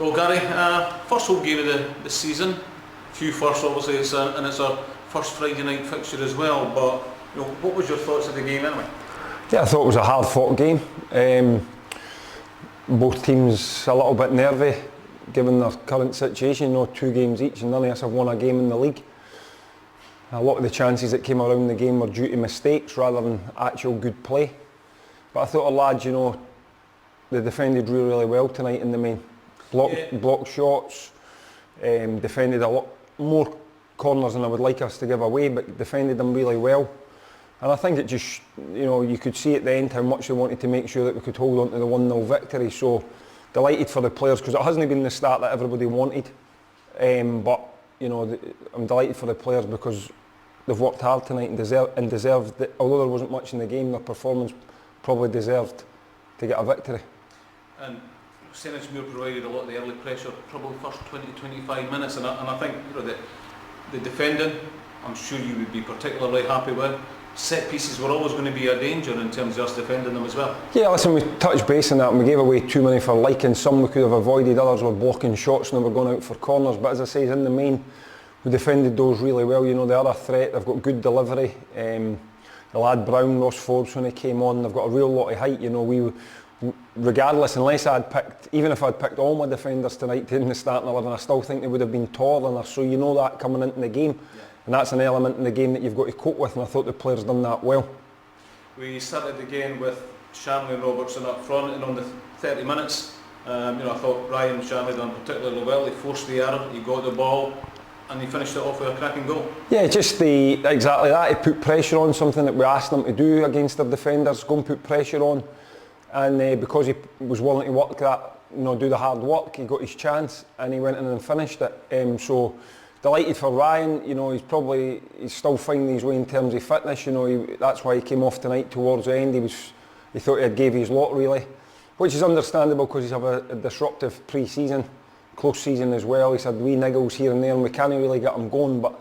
Well, Gary, first home game of the season. Few firsts, obviously, and it's our first Friday night fixture as well. But what was your thoughts of the game anyway? Yeah, I thought it was a hard-fought game. Both teams a little bit nervy, given their current situation. 2 games each, and none of us have won a game in the league. A lot of the chances that came around the game were due to mistakes rather than actual good play. But I thought our lads, they defended really well tonight in the main. Blocked shots, defended a lot more corners than I would like us to give away, but defended them really well. And I think it just, you could see at the end how much they wanted to make sure that we could hold on to the 1-0 victory. So delighted for the players, because it hasn't been the start that everybody wanted. But I'm delighted for the players because they've worked hard tonight and deserved that. Although there wasn't much in the game, their performance probably deserved to get a victory. And Stenhousemuir provided a lot of the early pressure, probably first 20-25 minutes, and I think the defending, I'm sure you would be particularly happy with. Set pieces were always going to be a danger in terms of us defending them as well. Yeah, listen, we touched base on that and we gave away too many for liking. Some we could have avoided, others were blocking shots and they were going out for corners. But as I say, in the main, we defended those really well. They are a threat, they've got good delivery. The lad Brown, Ross Forbes, when he came on, they've got a real lot of height. Regardless, unless even if I'd picked all my defenders tonight in the starting 11, I still think they would have been taller than us. So that coming into the game. Yeah. And that's an element in the game that you've got to cope with, and I thought the players done that well. We started again with Shanley and Robertson up front, and on the 30 minutes, I thought Ryan Shanley done particularly well. He forced the error, he got the ball, and he finished it off with a cracking goal. Yeah, just exactly that. He put pressure on, something that we asked him to do against their defenders, go and put pressure on. And because he was willing to work that, do the hard work, he got his chance and he went in and finished it. So delighted for Ryan. He's still finding his way in terms of fitness. That's why he came off tonight towards the end. He thought he had gave his lot really, which is understandable because he's had a disruptive pre-season, close season as well. He's had wee niggles here and there, and we can't really get him going. But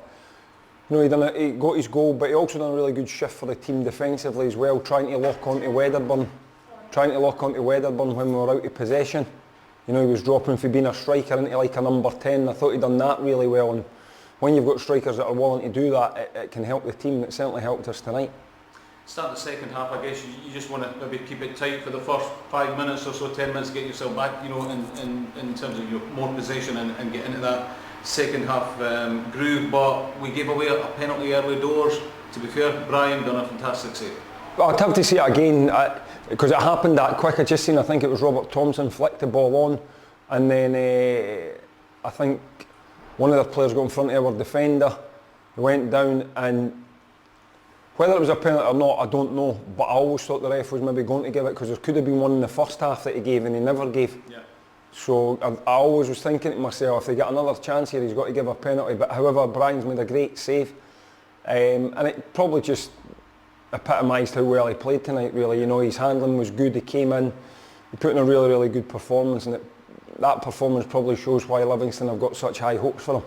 he got his goal, but he also done a really good shift for the team defensively as well, trying to lock onto Wedderburn when we were out of possession. He was dropping for being a striker into like a number 10. I thought he'd done that really well, and when you've got strikers that are willing to do that, it can help the team. It certainly helped us tonight. Start the second half, I guess you just want to maybe keep it tight for the first 5 minutes or so, 10 minutes, get yourself back, in terms of your more possession and get into that second half groove. But we gave away a penalty early doors. To be fair, Brian done a fantastic save. Well, I'd have to see it again because it happened that quick. I think it was Robert Thompson flicked the ball on, and then I think one of the players got in front of our defender. He went down, and whether it was a penalty or not, I don't know. But I always thought the ref was maybe going to give it because there could have been one in the first half that he gave and he never gave. Yeah. So I always was thinking to myself, if they get another chance here, he's got to give a penalty. But however, Brian's made a great save, and it probably just epitomised how well he played tonight really. His handling was good, he came in, he put in a really good performance, and that performance probably shows why Livingston have got such high hopes for him.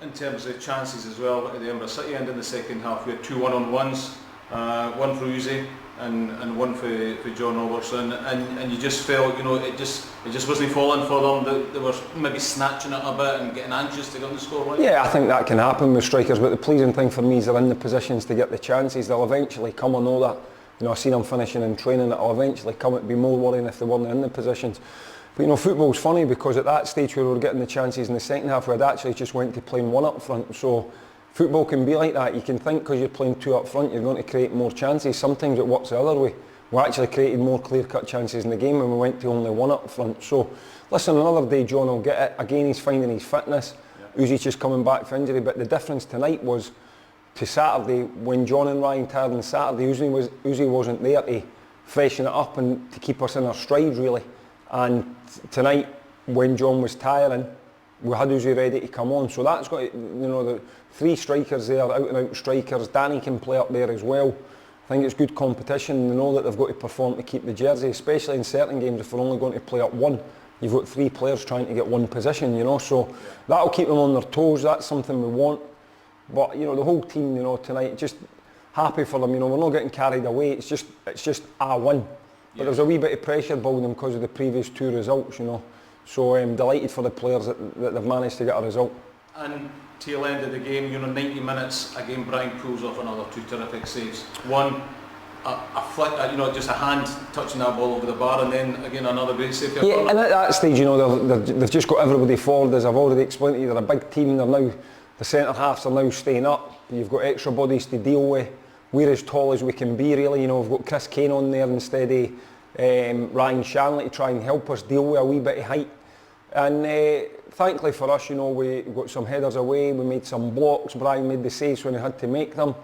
In terms of chances as well, at the Edinburgh City end in the second half, we had 2 one-on-ones, one for Uzi and one for John Robertson, and you just felt, it just wasn't falling for them. They were maybe snatching it a bit and getting anxious to get on the scoreline. Yeah, I think that can happen with strikers, but the pleasing thing for me is they're in the positions to get the chances. They'll eventually come, I know that. I've seen them finishing in training, it'll eventually come. It'd be more worrying if they weren't in the positions. But football's funny because at that stage where we were getting the chances in the second half, we had actually just went to playing 1 up front. So football can be like that. You can think because you're playing 2 up front, you're going to create more chances. Sometimes it works the other way. We actually created more clear-cut chances in the game when we went to only 1 up front. So listen, another day John will get it. Again, he's finding his fitness. Yeah. Uzi's just coming back from injury. But the difference tonight was to Saturday, when John and Ryan tired on Saturday, Uzi wasn't there to freshen it up and to keep us in our stride really. And tonight, when John was tiring, we had Uzi ready to come on. So that's got, the 3 strikers there, out and out strikers. Danny can play up there as well. I think it's good competition. They know that they've got to perform to keep the jersey, especially in certain games. If we're only going to play up 1, you've got 3 players trying to get 1 position, So that'll keep them on their toes. That's something we want. But the whole team, tonight, just happy for them. We're not getting carried away. It's just a win. But there's a wee bit of pressure building because of the previous 2 results, So I'm delighted for the players that they've managed to get a result. And tail end of the game, 90 minutes, again Brian pulls off another 2 terrific saves. One, a flick, just a hand touching that ball over the bar, and then again another great save. Yeah, and at that stage, they've just got everybody forward, as I've already explained to you. They're a big team. They're now, the centre halves are now staying up. You've got extra bodies to deal with. We're as tall as we can be, really. We've got Chris Kane on there instead of Ryan Shanley to try and help us deal with a wee bit of height. And thankfully for us, we got some headers away. We made some blocks. Brian made the saves when he had to make them.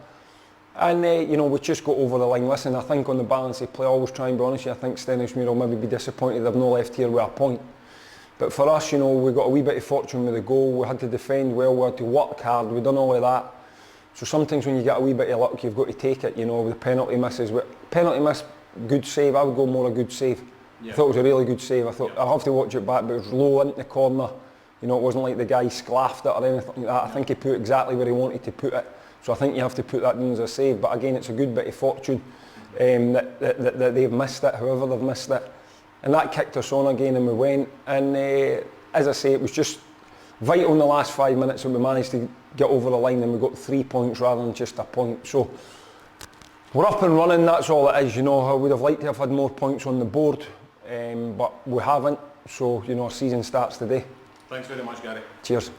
And we just got over the line. Listen, I think on the balance of play, I always try and be honest with you, I think Stenhousemuir will maybe be disappointed they've not left here with a point. But for us, we got a wee bit of fortune with the goal. We had to defend well, we had to work hard, we done all of that. So sometimes when you get a wee bit of luck, you've got to take it, with the penalty misses. Penalty miss, good save, I would go more a good save. Yeah. I thought it was a really good save. I thought, I'll have to watch it back, but it was low into the corner. It wasn't like the guy sclaffed it or anything like that. I think he put it exactly where he wanted to put it. So I think you have to put that in as a save. But again, it's a good bit of fortune that they've missed it, however they've missed it. And that kicked us on again and we went. And as I say, it was just vital in the last 5 minutes that we managed to get over the line and we got 3 points rather than just a point. So we're up and running, that's all it is. I would have liked to have had more points on the board, but we haven't. So, our season starts today. Thanks very much, Gary. Cheers.